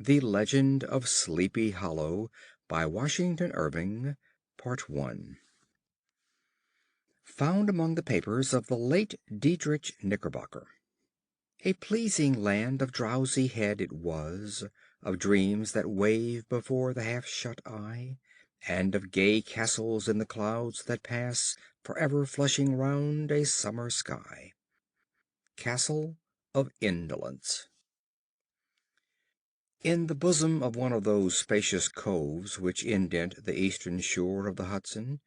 The Legend of Sleepy Hollow by Washington Irving, Part 1. Found among the papers of the late Diedrich Knickerbocker. A pleasing land of drowsy head it was, of dreams that wave before the half-shut eye, and of gay castles in the clouds that pass, forever flushing round a summer sky. Castle of Indolence. In the bosom of one of those spacious coves which indent the eastern shore of the Hudson,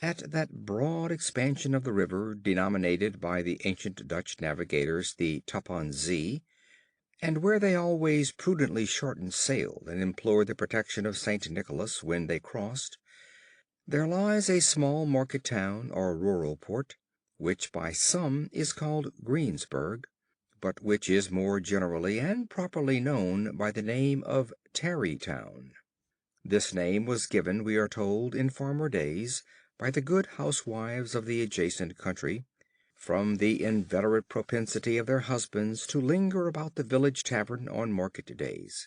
at that broad expansion of the river denominated by the ancient Dutch navigators the Tappan Zee, and where they always prudently shortened sail and implored the protection of St. Nicholas when they crossed, there lies a small market town or rural port, which by some is called Greensburg, but which is more generally and properly known by the name of Tarrytown. This name was given, we are told, in former days by the good housewives of the adjacent country, from the inveterate propensity of their husbands to linger about the village tavern on market days.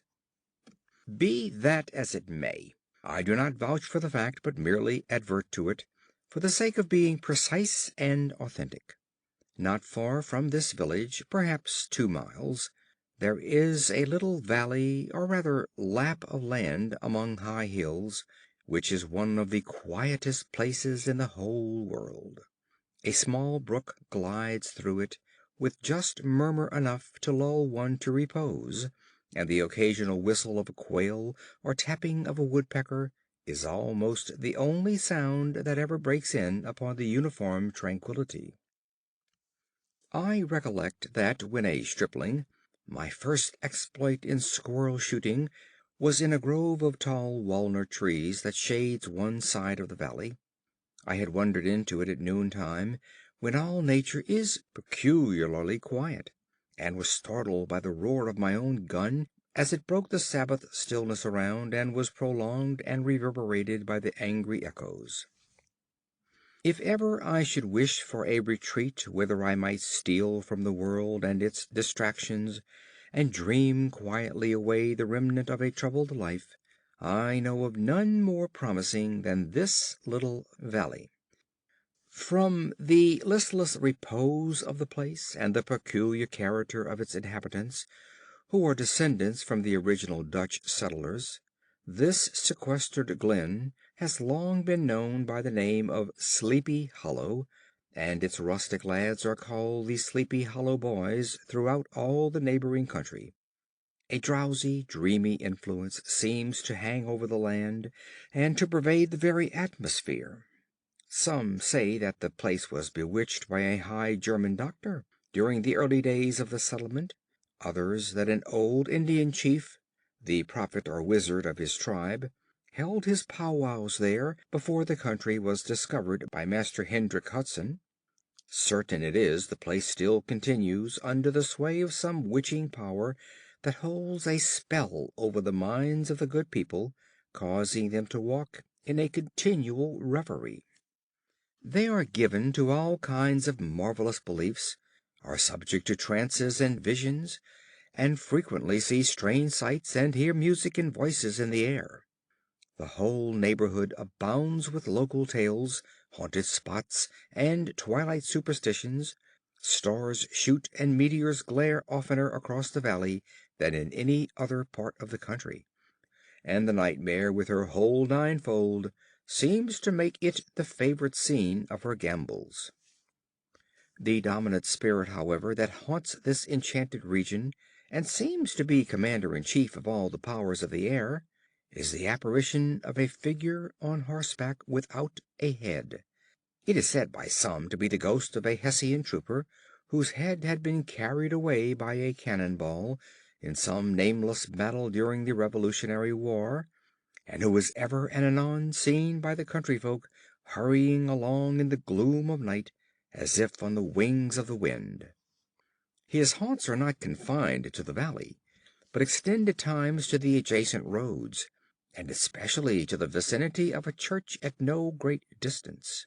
Be that as it may, I do not vouch for the fact, but merely advert to it, for the sake of being precise and authentic. Not far from this village, perhaps 2 miles, there is a little valley, or rather lap of land among high hills, which is one of the quietest places in the whole world. A small brook glides through it, with just murmur enough to lull one to repose, and the occasional whistle of a quail or tapping of a woodpecker is almost the only sound that ever breaks in upon the uniform tranquillity. I recollect that when a stripling, my first exploit in squirrel shooting was in a grove of tall walnut trees that shades one side of the valley. I had wandered into it at noontime, when all nature is peculiarly quiet, and was startled by the roar of my own gun as it broke the Sabbath stillness around, and was prolonged and reverberated by the angry echoes. If ever I should wish for a retreat whither I might steal from the world and its distractions, and dream quietly away the remnant of a troubled life, I know of none more promising than this little valley. From the listless repose of the place, and the peculiar character of its inhabitants, who are descendants from the original Dutch settlers, this sequestered glen has long been known by the name of Sleepy Hollow, and its rustic lads are called the Sleepy Hollow Boys throughout all the neighboring country. A drowsy, dreamy influence seems to hang over the land, and to pervade the very atmosphere. Some say that the place was bewitched by a high German doctor during the early days of the settlement; others that an old Indian chief, the prophet or wizard of his tribe, held his powwows there before the country was discovered by Master Hendrik Hudson. Certain it is the place still continues under the sway of some witching power that holds a spell over the minds of the good people, causing them to walk in a continual reverie. They are given to all kinds of marvelous beliefs, are subject to trances and visions, and frequently see strange sights and hear music and voices in the air. The whole neighborhood abounds with local tales, haunted spots, and twilight superstitions. Stars shoot and meteors glare oftener across the valley than in any other part of the country, and the nightmare with her whole ninefold seems to make it the favorite scene of her gambols. The dominant spirit, however, that haunts this enchanted region, and seems to be commander in chief of all the powers of the air, is the apparition of a figure on horseback without a head. It is said by some to be the ghost of a Hessian trooper, whose head had been carried away by a cannon ball in some nameless battle during the Revolutionary War, and who is ever and anon seen by the country folk hurrying along in the gloom of night, as if on the wings of the wind. His haunts are not confined to the valley, but extend at times to the adjacent roads, and especially to the vicinity of a church at no great distance.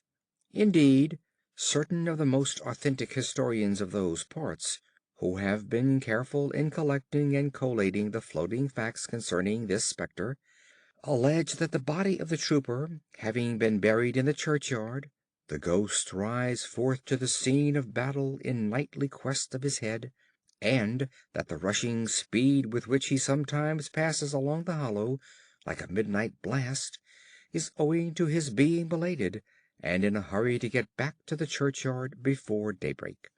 Indeed, certain of the most authentic historians of those parts, who have been careful in collecting and collating the floating facts concerning this spectre, allege that the body of the trooper having been buried in the churchyard, the ghost rides forth to the scene of battle in nightly quest of his head, and that the rushing speed with which he sometimes passes along the hollow, like a midnight blast, is owing to his being belated, and in a hurry to get back to the churchyard before daybreak.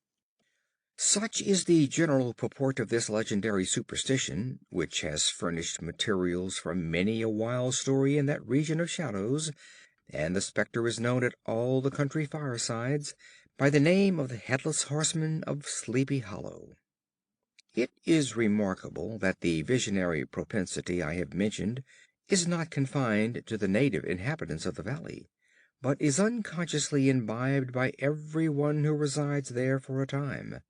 Such is the general purport of this legendary superstition, which has furnished materials for many a wild story in that region of shadows, and the spectre is known at all the country firesides by the name of the Headless Horseman of Sleepy Hollow. It is remarkable that the visionary propensity I have mentioned is not confined to the native inhabitants of the valley, but is unconsciously imbibed by every one who resides there for a time.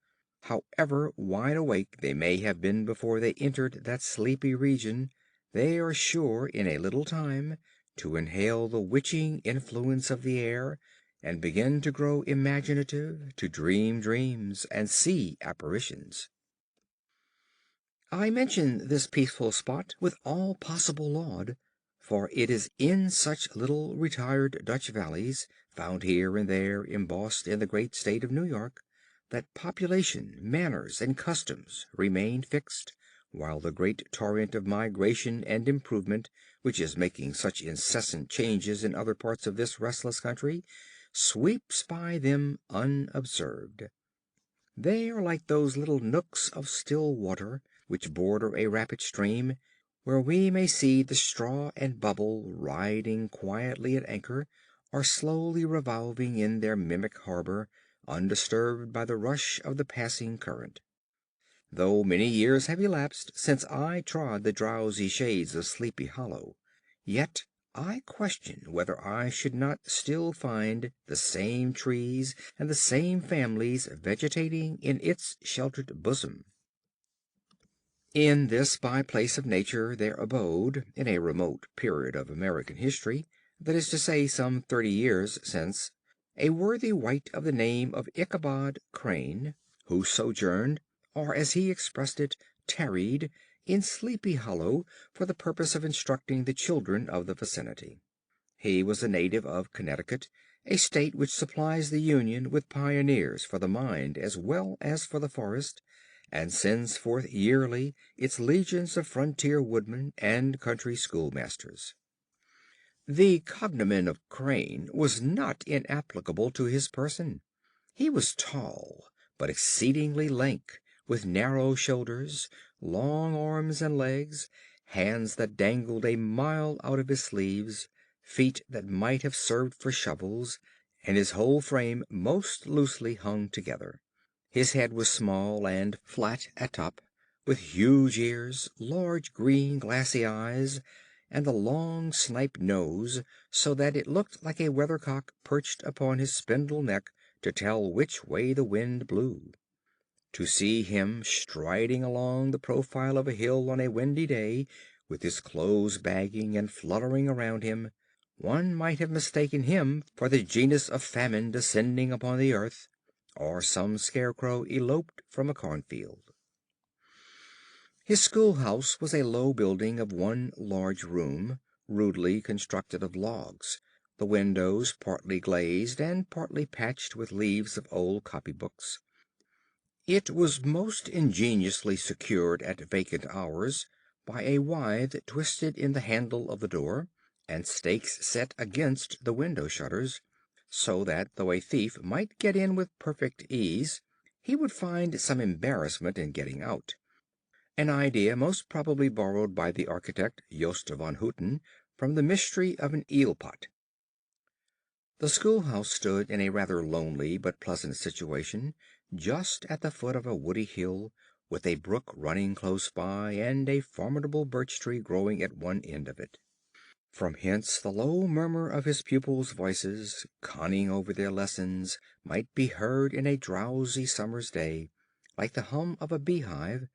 However wide awake they may have been before they entered that sleepy region, they are sure in a little time to inhale the witching influence of the air, and begin to grow imaginative, to dream dreams, and see apparitions. I mention this peaceful spot with all possible laud, for it is in such little retired Dutch valleys, found here and there embossed in the great state of New York, that population, manners, and customs remain fixed, while the great torrent of migration and improvement, which is making such incessant changes in other parts of this restless country, sweeps by them unobserved. They are like those little nooks of still water which border a rapid stream, where we may see the straw and bubble riding quietly at anchor, or slowly revolving in their mimic harbor, undisturbed by the rush of the passing current. Though many years have elapsed since I trod the drowsy shades of Sleepy Hollow, yet I question whether I should not still find the same trees and the same families vegetating in its sheltered bosom. In this by place of nature there abode, in a remote period of American history, that is to say some 30 years since, a worthy wight of the name of Ichabod Crane, who sojourned, or as he expressed it, tarried, in Sleepy Hollow for the purpose of instructing the children of the vicinity. He was a native of Connecticut, a state which supplies the Union with pioneers for the mind as well as for the forest, and sends forth yearly its legions of frontier woodmen and country schoolmasters. The cognomen of Crane was not inapplicable to his person. He was tall, but exceedingly lank, with narrow shoulders, long arms and legs, hands that dangled a mile out of his sleeves, feet that might have served for shovels, and his whole frame most loosely hung together. His head was small and flat at top, with huge ears, large green glassy eyes, and a long snipe nose, so that it looked like a weathercock perched upon his spindle neck to tell which way the wind blew. To see him striding along the profile of a hill on a windy day, with his clothes bagging and fluttering around him, one might have mistaken him for the genus of famine descending upon the earth, or some scarecrow eloped from a cornfield. His schoolhouse was a low building of one large room, rudely constructed of logs, the windows partly glazed and partly patched with leaves of old copybooks. It was most ingeniously secured at vacant hours by a withe twisted in the handle of the door, and stakes set against the window shutters, so that though a thief might get in with perfect ease, he would find some embarrassment in getting out, an idea most probably borrowed by the architect Jost van Houten from the mystery of an eel pot. The schoolhouse stood in a rather lonely but pleasant situation, just at the foot of a woody hill, with a brook running close by and a formidable birch tree growing at one end of it. From hence the low murmur of his pupils' voices, conning over their lessons, might be heard in a drowsy summer's day, like the hum of a beehive,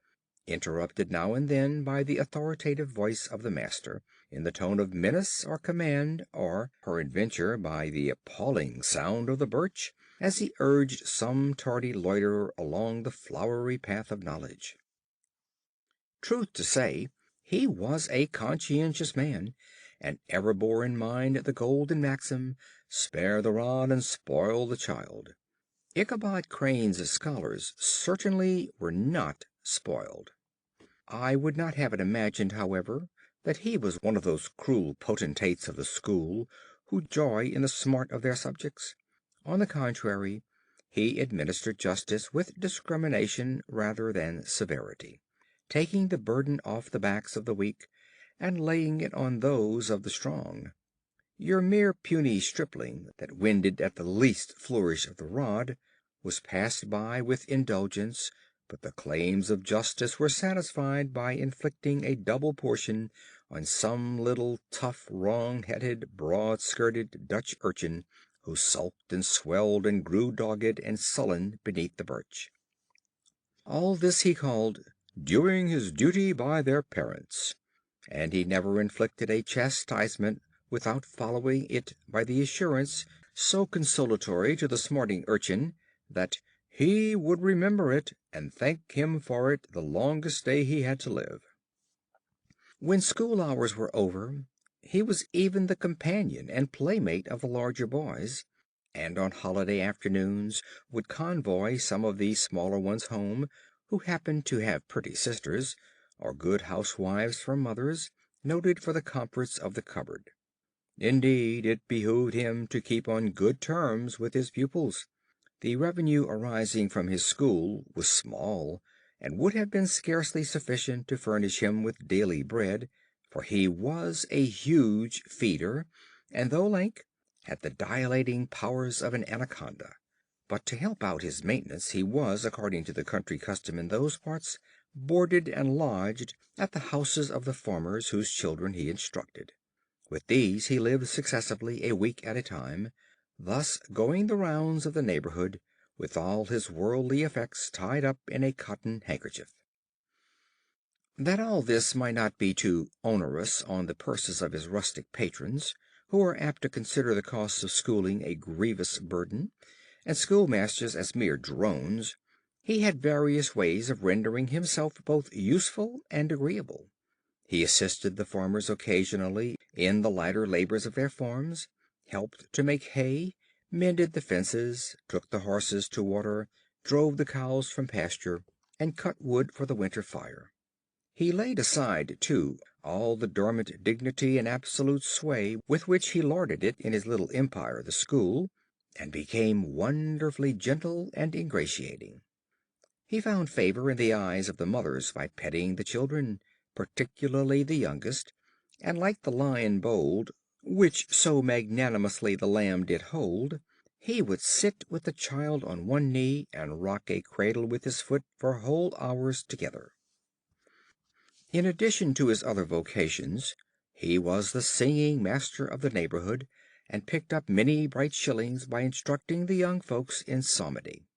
interrupted now and then by the authoritative voice of the master, in the tone of menace or command, or peradventure by the appalling sound of the birch, as he urged some tardy loiterer along the flowery path of knowledge. Truth to say, he was a conscientious man, and ever bore in mind the golden maxim, "Spare the rod and spoil the child." Ichabod Crane's scholars certainly were not spoiled. I would not have it imagined, however, that he was one of those cruel potentates of the school who joy in the smart of their subjects. On the contrary, he administered justice with discrimination rather than severity, taking the burden off the backs of the weak, and laying it on those of the strong. Your mere puny stripling that winded at the least flourish of the rod was passed by with indulgence, but the claims of justice were satisfied by inflicting a double portion on some little tough, wrong-headed, broad-skirted Dutch urchin who sulked and swelled and grew dogged and sullen beneath the birch. All this he called "doing his duty by their parents," and he never inflicted a chastisement without following it by the assurance, so consolatory to the smarting urchin, that he would remember it and thank him for it the longest day he had to live. When school hours were over, he was even the companion and playmate of the larger boys, and on holiday afternoons would convoy some of the smaller ones home, who happened to have pretty sisters, or good housewives for mothers, noted for the comforts of the cupboard. Indeed, it behooved him to keep on good terms with his pupils. The revenue arising from his school was small, and would have been scarcely sufficient to furnish him with daily bread, for he was a huge feeder, and though lank, had the dilating powers of an anaconda. But to help out his maintenance he was, according to the country custom in those parts, boarded and lodged at the houses of the farmers whose children he instructed. With these he lived successively a week at a time, thus going the rounds of the neighborhood with all his worldly effects tied up in a cotton handkerchief. That all this might not be too onerous on the purses of his rustic patrons, who are apt to consider the costs of schooling a grievous burden, and schoolmasters as mere drones, he had various ways of rendering himself both useful and agreeable. He assisted the farmers occasionally in the lighter labors of their farms, helped to make hay, mended the fences, took the horses to water, drove the cows from pasture, and cut wood for the winter fire. He laid aside, too, all the dormant dignity and absolute sway with which he lorded it in his little empire, the school, and became wonderfully gentle and ingratiating. He found favor in the eyes of the mothers by petting the children, particularly the youngest, and like the lion bold, which so magnanimously the lamb did hold, he would sit with the child on one knee and rock a cradle with his foot for whole hours together. In addition to his other vocations, he was the singing master of the neighborhood, and picked up many bright shillings by instructing the young folks in psalmody.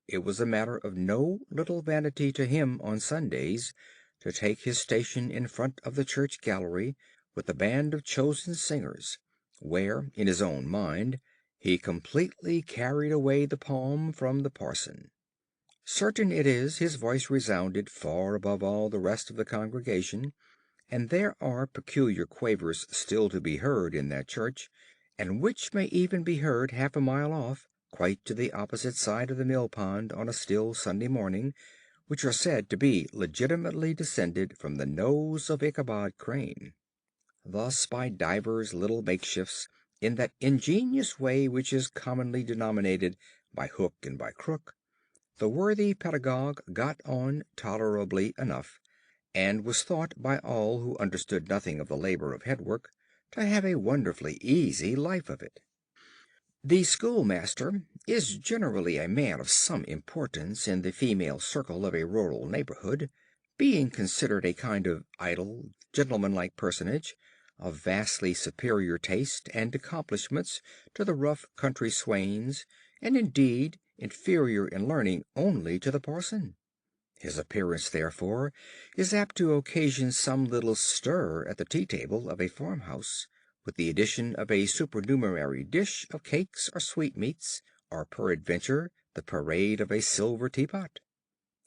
It was a matter of no little vanity to him on Sundays to take his station in front of the church gallery with a band of chosen singers, where, in his own mind, he completely carried away the palm from the parson. Certain it is his voice resounded far above all the rest of the congregation, and there are peculiar quavers still to be heard in that church, and which may even be heard half a mile off, quite to the opposite side of the mill pond on a still Sunday morning, which are said to be legitimately descended from the nose of Ichabod Crane. Thus, by divers little makeshifts, in that ingenious way which is commonly denominated by hook and by crook, the worthy pedagogue got on tolerably enough, and was thought by all who understood nothing of the labor of headwork to have a wonderfully easy life of it. The schoolmaster is generally a man of some importance in the female circle of a rural neighborhood, being considered a kind of idle, gentlemanlike personage, of vastly superior taste and accomplishments to the rough country swains, and indeed inferior in learning only to the parson. His appearance, therefore, is apt to occasion some little stir at the tea-table of a farmhouse, with the addition of a supernumerary dish of cakes or sweetmeats, or peradventure the parade of a silver teapot.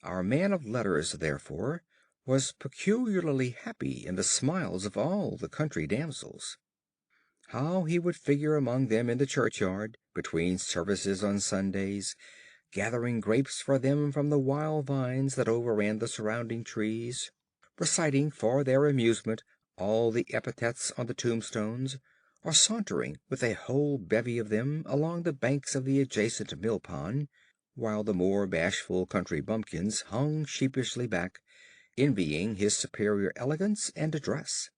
Our man of letters, therefore, was peculiarly happy in the smiles of all the country damsels. How he would figure among them in the churchyard, between services on Sundays, gathering grapes for them from the wild vines that overran the surrounding trees, reciting for their amusement all the epithets on the tombstones, or sauntering with a whole bevy of them along the banks of the adjacent mill pond, while the more bashful country bumpkins hung sheepishly back, envying his superior elegance and address.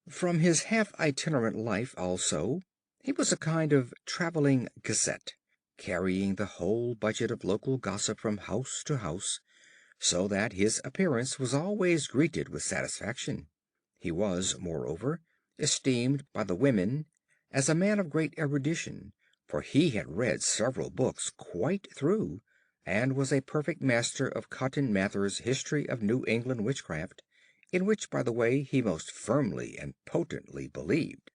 From his half itinerant life, also, he was a kind of traveling gazette, carrying the whole budget of local gossip from house to house, so that his appearance was always greeted with satisfaction. He was, moreover, esteemed by the women as a man of great erudition, for he had read several books quite through, and was a perfect master of Cotton Mather's History of New England Witchcraft, in which, by the way, he most firmly and potently believed.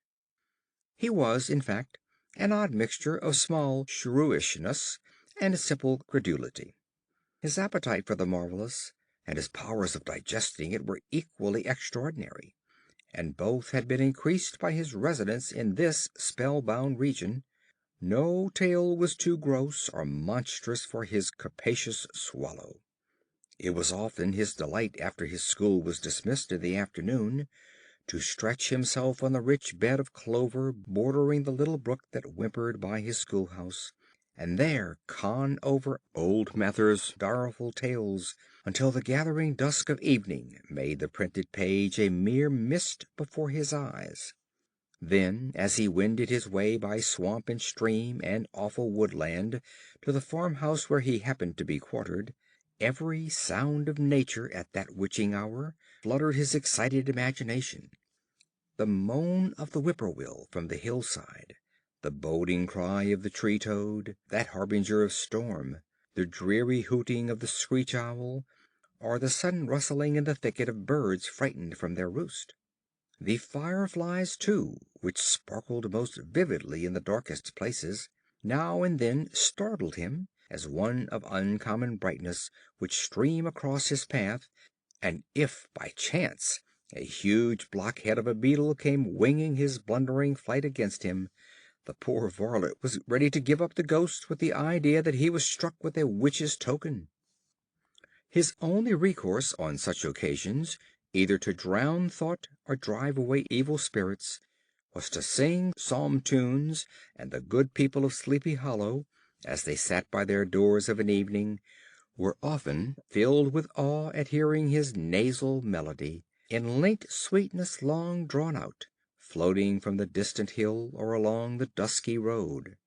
He was, in fact, an odd mixture of small shrewishness and simple credulity. His appetite for the marvelous and his powers of digesting it were equally extraordinary, and both had been increased by his residence in this spellbound region. No tale was too gross or monstrous for his capacious swallow. It was often his delight, after his school was dismissed in the afternoon, to stretch himself on the rich bed of clover bordering the little brook that whimpered by his schoolhouse, and there con over old Mather's direful tales until the gathering dusk of evening made the printed page a mere mist before his eyes. Then, as he wended his way by swamp and stream and awful woodland to the farmhouse where he happened to be quartered, every sound of nature at that witching hour fluttered his excited imagination. The moan of the whippoorwill from the hillside, the boding cry of the tree toad, that harbinger of storm, the dreary hooting of the screech owl, or the sudden rustling in the thicket of birds frightened from their roost. The fireflies, too, which sparkled most vividly in the darkest places, now and then startled him, as one of uncommon brightness would stream across his path, and if by chance a huge blockhead of a beetle came winging his blundering flight against him, the poor varlet was ready to give up the ghost with the idea that he was struck with a witch's token. His only recourse on such occasions, either to drown thought or drive away evil spirits, was to sing psalm tunes, and the good people of Sleepy Hollow, as they sat by their doors of an evening, were often filled with awe at hearing his nasal melody, in linked sweetness long drawn out, floating from the distant hill or along the dusky road.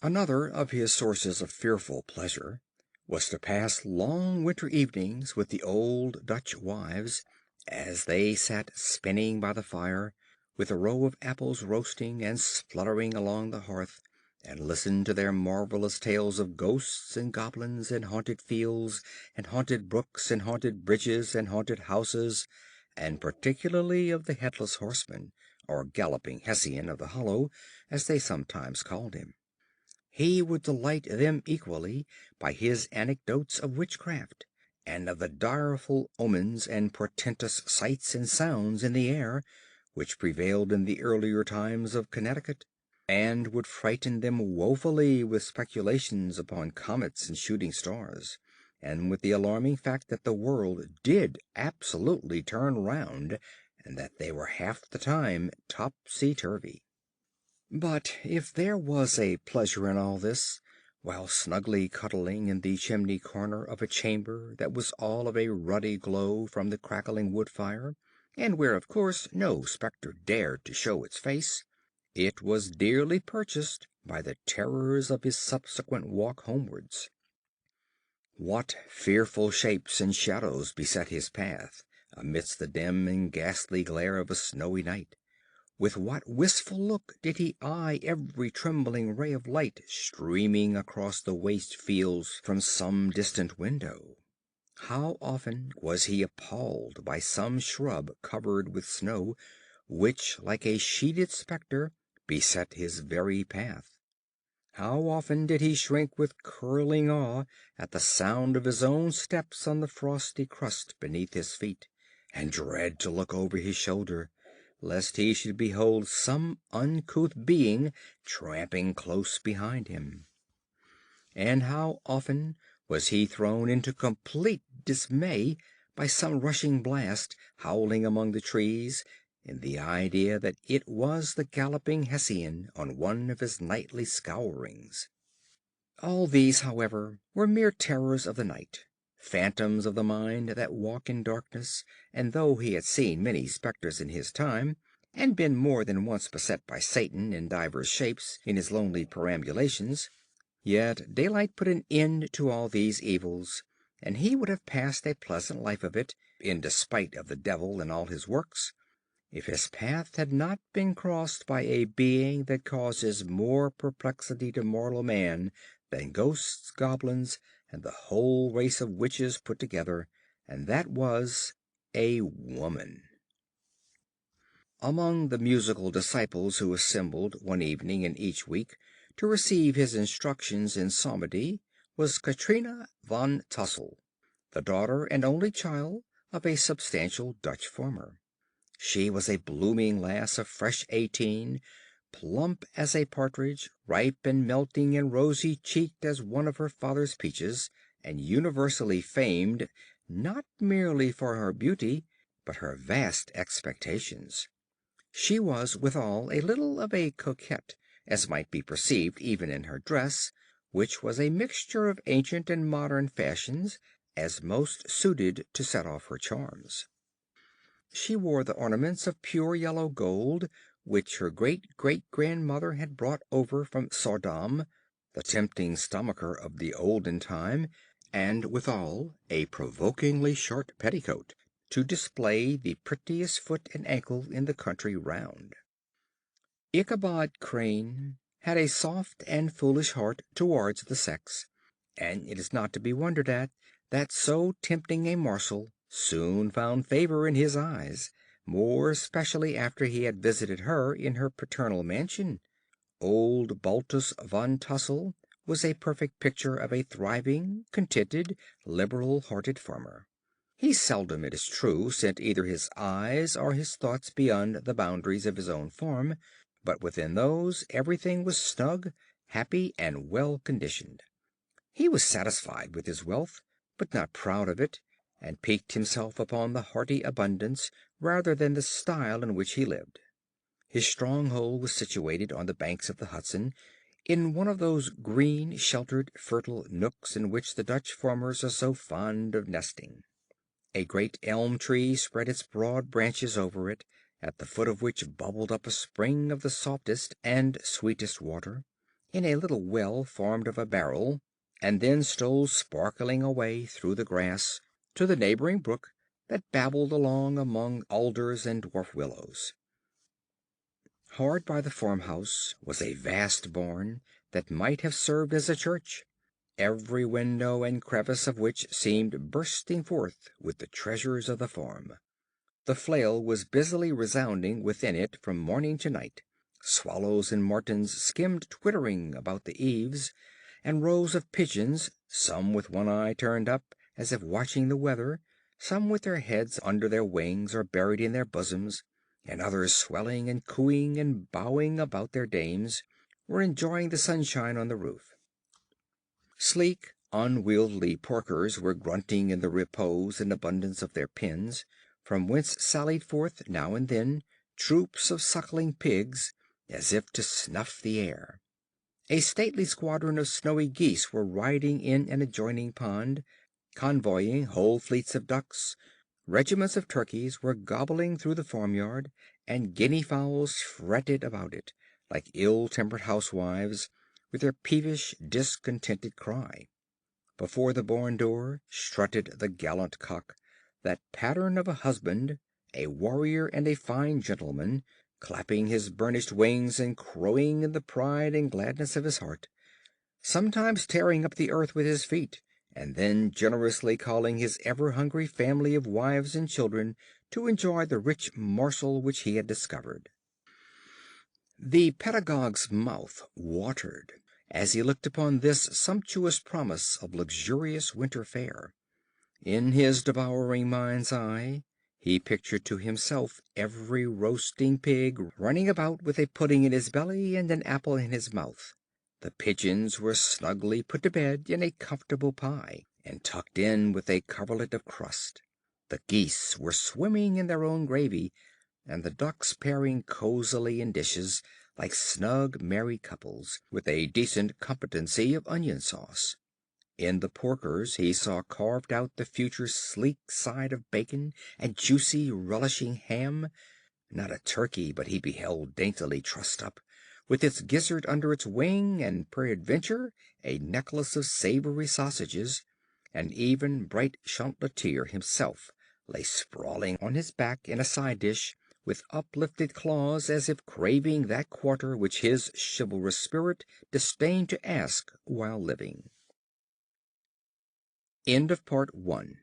Another of his sources of fearful pleasure was to pass long winter evenings with the old Dutch wives, as they sat spinning by the fire, with a row of apples roasting and spluttering along the hearth, and listen to their marvelous tales of ghosts and goblins and haunted fields and haunted brooks and haunted bridges and haunted houses, and particularly of the headless horseman, or galloping Hessian of the Hollow, as they sometimes called him. He would delight them equally by his anecdotes of witchcraft, and of the direful omens and portentous sights and sounds in the air, which prevailed in the earlier times of Connecticut, and would frighten them woefully with speculations upon comets and shooting stars, and with the alarming fact that the world did absolutely turn round, and that they were half the time topsy-turvy. But if there was a pleasure in all this, while snugly cuddling in the chimney corner of a chamber that was all of a ruddy glow from the crackling wood fire, and where of course no spectre dared to show its face, it was dearly purchased by the terrors of his subsequent walk homewards. What fearful shapes and shadows beset his path amidst the dim and ghastly glare of a snowy night! With what wistful look did he eye every trembling ray of light streaming across the waste fields from some distant window! How often was he appalled by some shrub covered with snow, which, like a sheeted spectre, beset his very path! How often did he shrink with curling awe at the sound of his own steps on the frosty crust beneath his feet, and dread to look over his shoulder, lest he should behold some uncouth being tramping close behind him. And how often was he thrown into complete dismay by some rushing blast howling among the trees, in the idea that it was the galloping Hessian on one of his nightly scourings. All these, however, were mere terrors of the night, phantoms of the mind that walk in darkness, and though he had seen many spectres in his time, and been more than once beset by Satan in divers shapes in his lonely perambulations, yet daylight put an end to all these evils, and he would have passed a pleasant life of it, in despite of the devil and all his works, if his path had not been crossed by a being that causes more perplexity to mortal man than ghosts, goblins, and the whole race of witches put together, and that was a woman. Among the musical disciples who assembled one evening in each week to receive his instructions in psalmody was Katrina von Tussel, the daughter and only child of a substantial Dutch farmer. She was a blooming lass of fresh 18, plump as a partridge, ripe and melting and rosy cheeked as one of her father's peaches, and universally famed not merely for her beauty, but her vast expectations. She was withal a little of a coquette, as might be perceived even in her dress, which was a mixture of ancient and modern fashions, as most suited to set off her charms. She wore the ornaments of pure yellow gold, which her great-great-grandmother had brought over from Saardam, the tempting stomacher of the olden time, and withal a provokingly short petticoat, to display the prettiest foot and ankle in the country round. Ichabod Crane had a soft and foolish heart towards the sex, and it is not to be wondered at that so tempting a morsel soon found favor in his eyes, more especially after he had visited her in her paternal mansion. Old Baltus von Tussel was a perfect picture of a thriving, contented, liberal-hearted farmer. He seldom, it is true, sent either his eyes or his thoughts beyond the boundaries of his own farm, but within those everything was snug, happy, and well conditioned. He was satisfied with his wealth, but not proud of it, and piqued himself upon the hearty abundance rather than the style in which he lived. His stronghold was situated on the banks of the Hudson, in one of those green, sheltered, fertile nooks in which the Dutch farmers are so fond of nesting. A great elm tree spread its broad branches over it, at the foot of which bubbled up a spring of the softest and sweetest water, in a little well formed of a barrel, and then stole sparkling away through the grass to the neighboring brook that babbled along among alders and dwarf willows. Hard by the farmhouse was a vast barn that might have served as a church, every window and crevice of which seemed bursting forth with the treasures of the farm. The flail was busily resounding within it from morning to night. Swallows and martins skimmed twittering about the eaves, and rows of pigeons, some with one eye turned up as if watching the weather, some with their heads under their wings or buried in their bosoms, and others swelling and cooing and bowing about their dames, were enjoying the sunshine on the roof. Sleek, unwieldy porkers were grunting in the repose and abundance of their pens, from whence sallied forth, now and then, troops of suckling pigs, as if to snuff the air. A stately squadron of snowy geese were riding in an adjoining pond, convoying whole fleets of ducks. Regiments of turkeys were gobbling through the farmyard, and guinea fowls fretted about it, like ill-tempered housewives, with their peevish, discontented cry. Before the barn door strutted the gallant cock, that pattern of a husband, a warrior and a fine gentleman, clapping his burnished wings and crowing in the pride and gladness of his heart, sometimes tearing up the earth with his feet, and then generously calling his ever-hungry family of wives and children to enjoy the rich morsel which he had discovered. The pedagogue's mouth watered, as he looked upon this sumptuous promise of luxurious winter fare. In his devouring mind's eye he pictured to himself every roasting pig running about with a pudding in his belly and an apple in his mouth. The pigeons were snugly put to bed in a comfortable pie, and tucked in with a coverlet of crust. The geese were swimming in their own gravy, and the ducks pairing cosily in dishes, like snug married couples, with a decent competency of onion sauce. In the porkers he saw carved out the future sleek side of bacon and juicy, relishing ham. Not a turkey but he beheld daintily trussed up, with its gizzard under its wing, and peradventure a necklace of savory sausages, and even bright Champletyre himself lay sprawling on his back in a side dish, with uplifted claws, as if craving that quarter which his chivalrous spirit disdained to ask while living. End of Part 1.